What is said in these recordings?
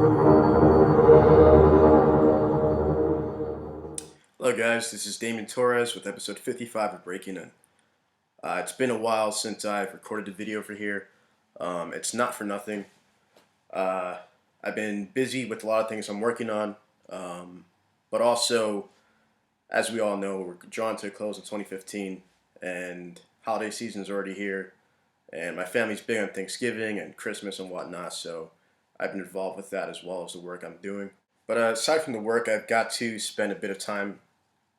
Hello guys, this is Damien with episode 55 of BreakIN. It's been a while since I've recorded a video for here. It's not for nothing. Uh, I've been busy with a lot of things I'm working on, but also, as we all know, we're drawing to a close in 2015, and holiday season is already here, and my family's big on Thanksgiving and Christmas and whatnot, so I've been involved with that as well as the work I'm doing. But aside from the work, I've got to spend a bit of time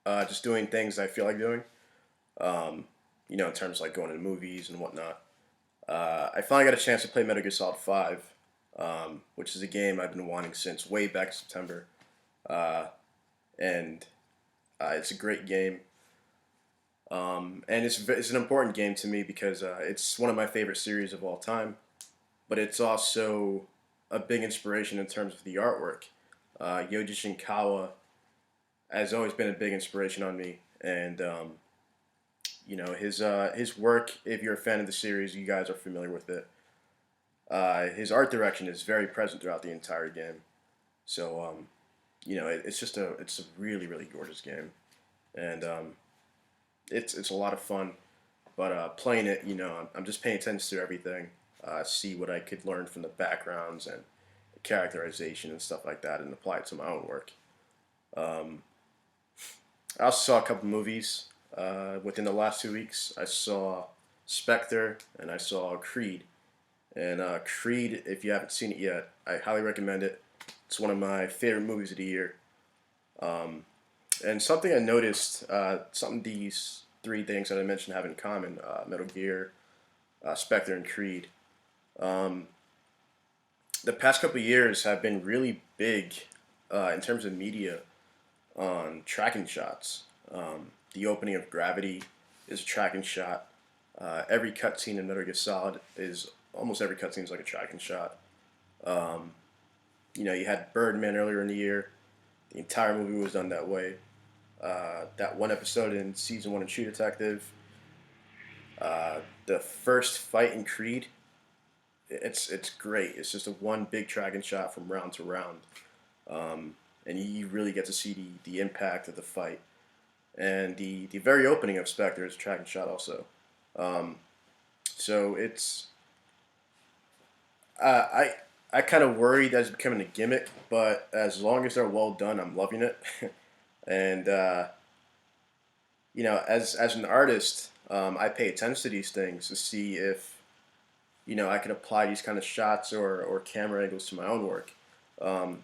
just doing things I feel like doing. Um, in terms of like going to the movies and whatnot. I finally got a chance to play Metal Gear Solid 5, which is a game I've been wanting since way back in September. Uh, and It's a great game. And it's an important game to me because it's one of my favorite series of all time. But it's also a big inspiration in terms of the artwork. Yoji Shinkawa has always been a big inspiration on me, and his work. If you're a fan of the series, you guys are familiar with it. His art direction is very present throughout the entire game. So it's a really really gorgeous game, and it's a lot of fun. But playing it, I'm just paying attention to everything. See what I could learn from the backgrounds and the characterization and stuff like that, and apply it to my own work. Um, I also saw a couple movies within the last 2 weeks. I saw Spectre and I saw Creed. And Creed, if you haven't seen it yet, I highly recommend it. It's one of my favorite movies of the year. Um, and something I noticed, something these three things that I mentioned have in common: Metal Gear, Spectre, and Creed. Um, the past couple of years have been really big in terms of media on tracking shots. The opening of Gravity is a tracking shot. Every cutscene in Metal Gear Solid is almost every cutscene is like a tracking shot. Um, you had Birdman earlier in the year. The entire movie was done that way. That one episode in season one of True Detective, the first fight in Creed, it's great. It's just a one big tracking shot from round to round, and you really get to see the impact of the fight. And the very opening of Spectre is a tracking shot also. Um, so it's I kind of worry that it's becoming a gimmick, but as long as they're well done, I'm loving it. And as an artist, I pay attention to these things to see if I can apply these kind of shots or camera angles to my own work.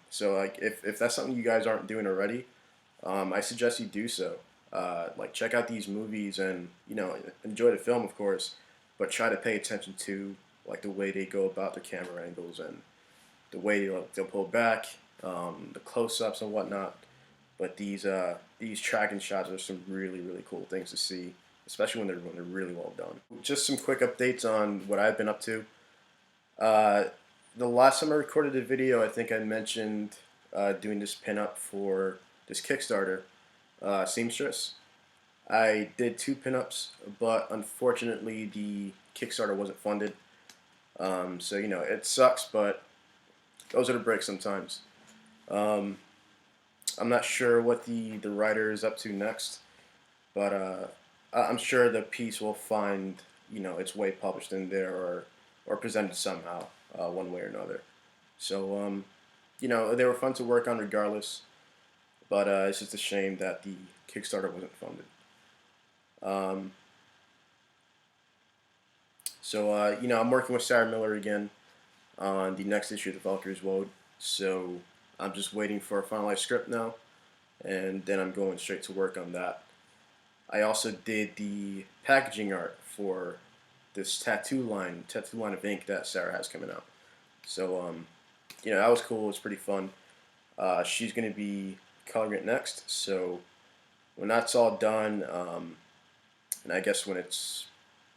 So like if that's something you guys aren't doing already, I suggest you do so. Like check out these movies and enjoy the film, of course, but try to pay attention to like the way they go about the camera angles and the way they'll pull back, the close-ups and whatnot. But these tracking shots are some really really cool things to see, especially when they're really well done. Just some quick updates on what I've been up to. Uh, the last time I recorded a video, I think I mentioned doing this pinup for this Kickstarter, seamstress. I did two pinups, but unfortunately the Kickstarter wasn't funded. So it sucks, but those are the breaks sometimes. Um, I'm not sure what the writer is up to next, but I'm sure the piece will find its way published in there or presented somehow, one way or another. So they were fun to work on regardless, but it's just a shame that the Kickstarter wasn't funded. Um, I'm working with Sarah Miller again on the next issue of the Valkyrie's Woad. So I'm just waiting for a finalized script now, and then I'm going straight to work on that. I also did the packaging art for this tattoo line of ink that Sarah has coming out. So that was cool. It was pretty fun. She's gonna be coloring it next. So when that's all done, and I guess when it's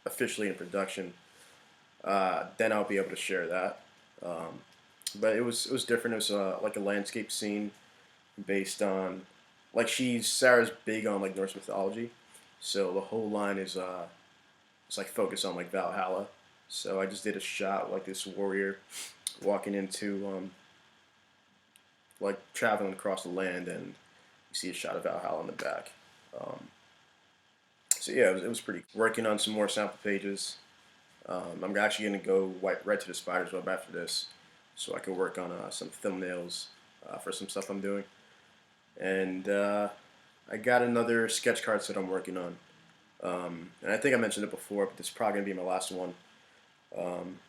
officially in production, then I'll be able to share that. But it was different. It was like a landscape scene based on like Sarah's big on like Norse mythology, so the whole line is it's like focused on like Valhalla. So I just did a shot like this warrior walking into like traveling across the land, and you see a shot of Valhalla in the back. Um, so yeah, it was pretty. Working on some more sample pages. I'm actually gonna go right to the Spider's Web after this, so I can work on some thumbnails for some stuff I'm doing. And I got another sketch cards that I'm working on. And I think I mentioned it before, but this is probably gonna be my last one. Um,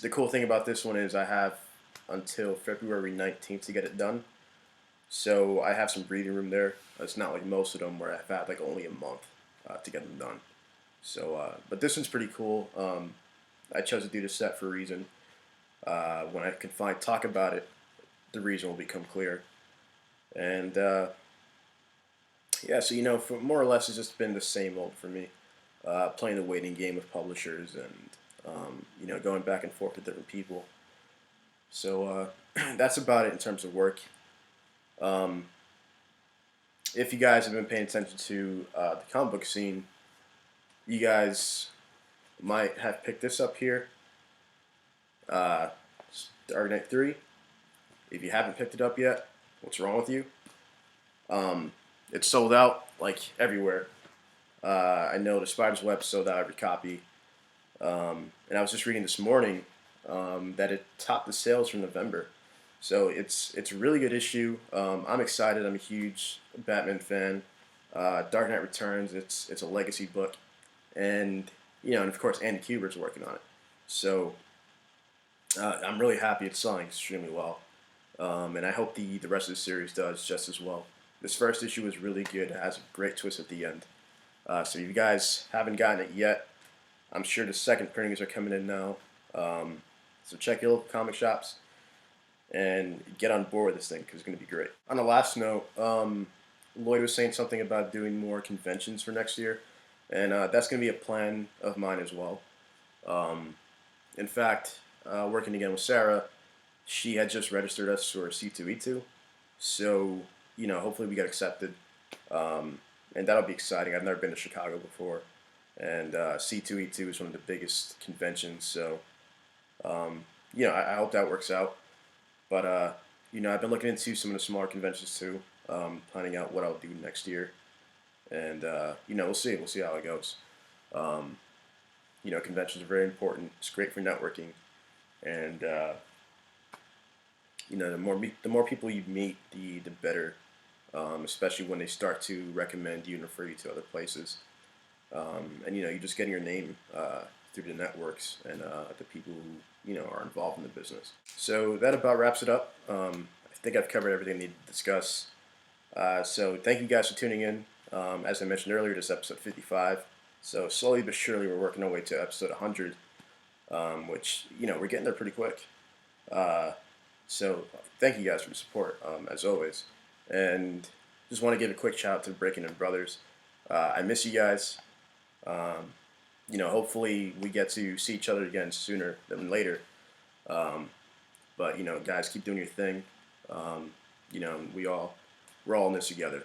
the cool thing about this one is I have until February 19th to get it done. So I have some breathing room there. It's not like most of them where I've had like only a month to get them done. So, but this one's pretty cool. I chose to do this set for a reason. When I can talk about it, the reason will become clear. And yeah, so for more or less, it's just been the same old for me. Playing the waiting game with publishers and going back and forth with different people. So that's about it in terms of work. Um, if you guys have been paying attention to the comic book scene, you guys might have picked this up here, uh, Dark Knight 3. If you haven't picked it up yet, what's wrong with you? It's sold out like everywhere. I know the Spider's Web sold out every copy. And I was just reading this morning that it topped the sales from November. So it's a really good issue. I'm excited. I'm a huge Batman fan. Dark Knight Returns. It's a legacy book, and and of course Andy Kubert's working on it. So I'm really happy it's selling extremely well, and I hope the rest of the series does just as well. This first issue was really good. It has a great twist at the end. So if you guys haven't gotten it yet, I'm sure the second printings are coming in now. So check your local comic shops and get on board with this thing because it's going to be great. On the last note, Lloyd was saying something about doing more conventions for next year, and that's going to be a plan of mine as well. In fact, working again with Sarah, she had just registered us for C2E2, so hopefully we get accepted, and that'll be exciting. I've never been to Chicago before, and C2E2 is one of the biggest conventions, so I hope that works out. But I've been looking into some of the smaller conventions too, planning out what I'll do next year, and we'll see how it goes. Conventions are very important. It's great for networking, and the more people you meet, the better. Especially when they start to recommend you and refer you to other places, and you're just getting your name through the networks and the people who are involved in the business. So that about wraps it up. I think I've covered everything I need to discuss. So thank you guys for tuning in. As I mentioned earlier, this is episode 55. So slowly but surely, we're working our way to episode 100, which we're getting there pretty quick. So thank you guys for the support, as always, and just want to give a quick shout out to BreakIN brothers. I miss you guys. Hopefully we get to see each other again sooner than later. But guys, keep doing your thing. We're all in this together.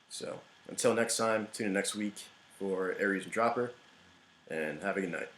So until next time, tune in next week for Aries and Dropper, and have a good night.